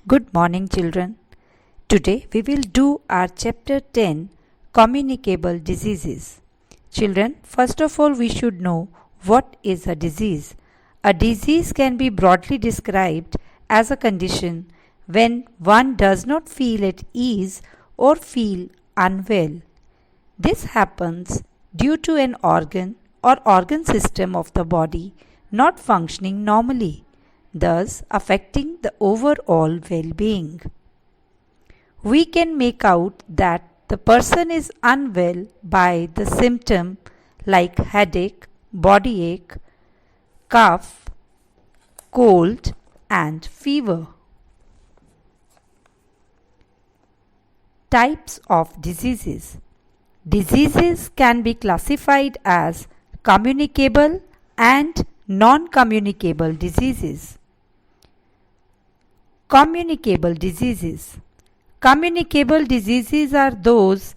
Good morning, children. Today we will do our chapter 10 Communicable Diseases. Children, first of all, we should know what is a disease. A disease can be broadly described as a condition when one does not feel at ease or feel unwell. This happens due to an organ or organ system of the body not functioning normally, thus affecting the overall well-being. We can make out that the person is unwell by the symptom like headache, body ache, cough, cold and fever. Types of diseases. Diseases can be classified as communicable and non-communicable diseases. Communicable diseases. Communicable diseases are those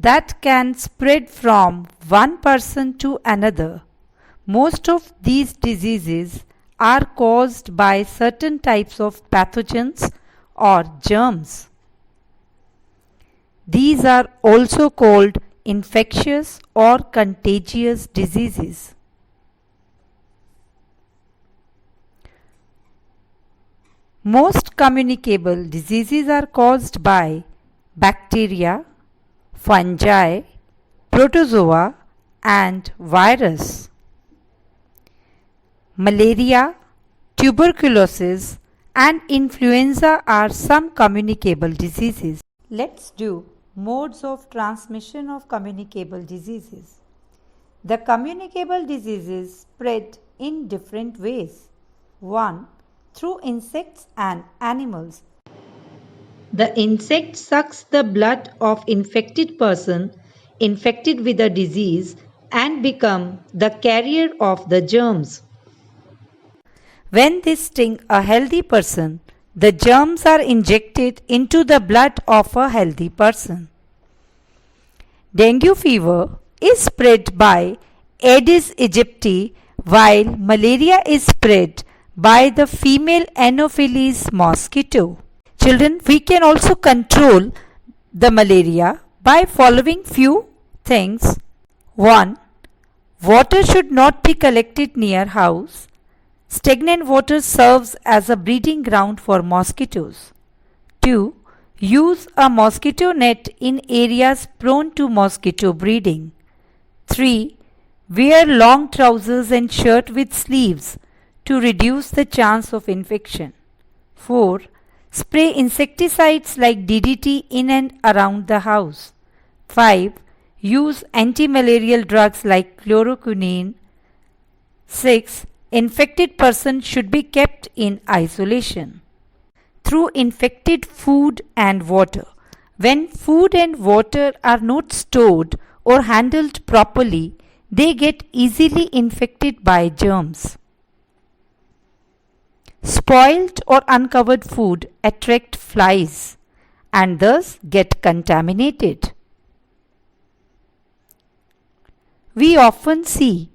that can spread from one person to another. Most of these diseases are caused by certain types of pathogens or germs. These are also called infectious or contagious diseases. Most communicable diseases are caused by bacteria, fungi, protozoa and virus. Malaria, tuberculosis and influenza are some communicable diseases. Let's do modes of transmission of communicable diseases. The communicable diseases spread in different ways. 1. Through insects and animals. The insect sucks the blood of infected person infected with a disease and become the carrier of the germs. When they sting a healthy person, the germs are injected into the blood of a healthy person. Dengue fever is spread by Aedes aegypti while malaria is spread by the female Anopheles mosquito. Children, we can also control the malaria by following few things. 1. Water should not be collected near house. Stagnant water serves as a breeding ground for mosquitoes. 2. Use a mosquito net in areas prone to mosquito breeding. 3. Wear long trousers and shirt with sleeves to reduce the chance of infection. 4. Spray insecticides like DDT in and around the house. 5. Use anti-malarial drugs like chloroquine. 6. Infected person should be kept in isolation. Through infected food and water. When food and water are not stored or handled properly, they get easily infected by germs. Spoiled or uncovered food attract flies and thus get contaminated. We often see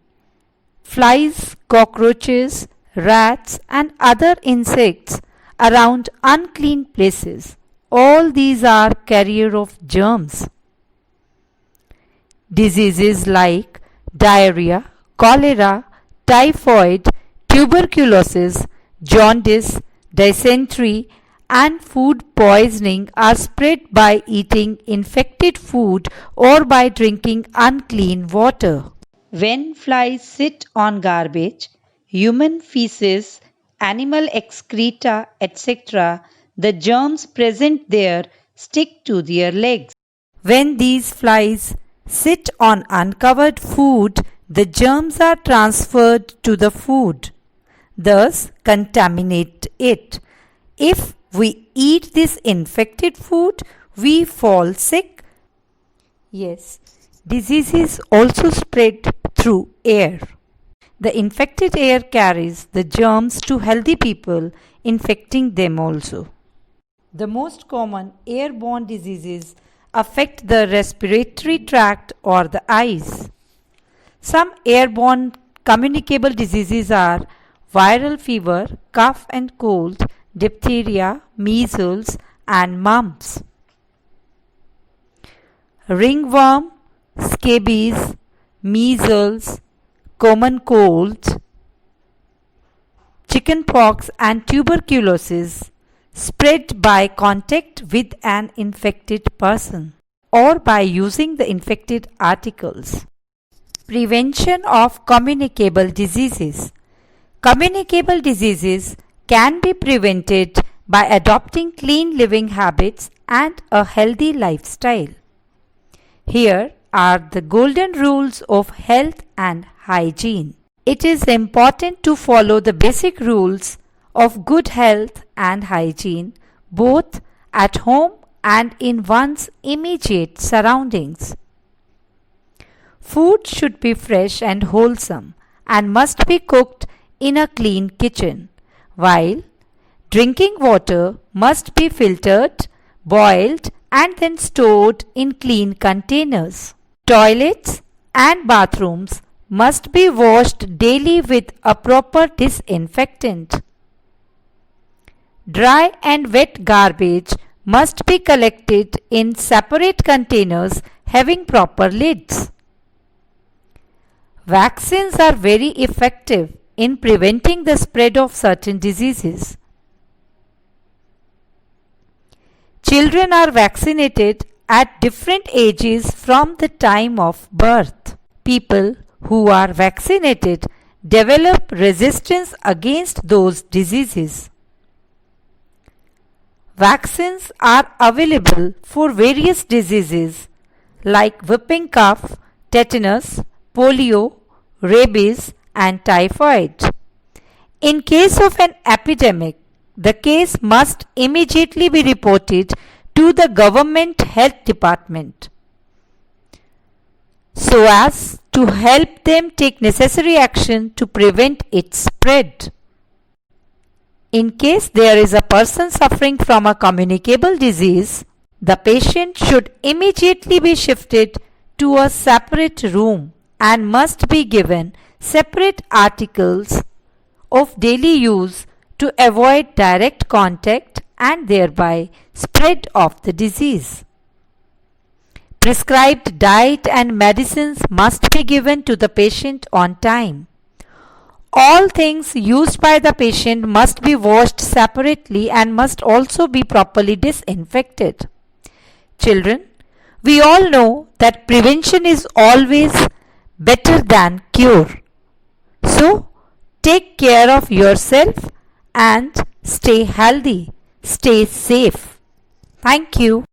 flies, cockroaches, rats and other insects around unclean places. All these are carrier of germs. Diseases like diarrhea, cholera, typhoid, tuberculosis, jaundice, dysentery and food poisoning are spread by eating infected food or by drinking unclean water. When flies sit on garbage, human feces, animal excreta, etc., the germs present there stick to their legs. When these flies sit on uncovered food, the germs are transferred to the food, thus contaminate it. If we eat this infected food, we fall sick. Yes, diseases also spread through air. The infected air carries the germs to healthy people, infecting them also. The most common airborne diseases affect the respiratory tract or the eyes. Some airborne communicable diseases are viral fever, cough and cold, diphtheria, measles, and mumps. Ringworm, scabies, measles, common cold, chickenpox, and tuberculosis spread by contact with an infected person or by using the infected articles. Prevention of communicable diseases. Communicable diseases can be prevented by adopting clean living habits and a healthy lifestyle. Here are the golden rules of health and hygiene. It is important to follow the basic rules of good health and hygiene both at home and in one's immediate surroundings. Food should be fresh and wholesome and must be cooked in a clean kitchen, while drinking water must be filtered, boiled, and then stored in clean containers. Toilets and bathrooms must be washed daily with a proper disinfectant. Dry and wet garbage must be collected in separate containers having proper lids. Vaccines are very effective in preventing the spread of certain diseases. Children are vaccinated at different ages from the time of birth. People who are vaccinated develop resistance against those diseases. Vaccines are available for various diseases like whooping cough, tetanus, polio, rabies, and typhoid. In case of an epidemic, the case must immediately be reported to the government health department so as to help them take necessary action to prevent its spread. In case there is a person suffering from a communicable disease, the patient should immediately be shifted to a separate room and must be given separate articles of daily use to avoid direct contact and thereby spread of the disease. Prescribed diet and medicines must be given to the patient on time. All things used by the patient must be washed separately and must also be properly disinfected. Children, we all know that prevention is always better than cure. So, take care of yourself and stay healthy, stay safe. Thank you.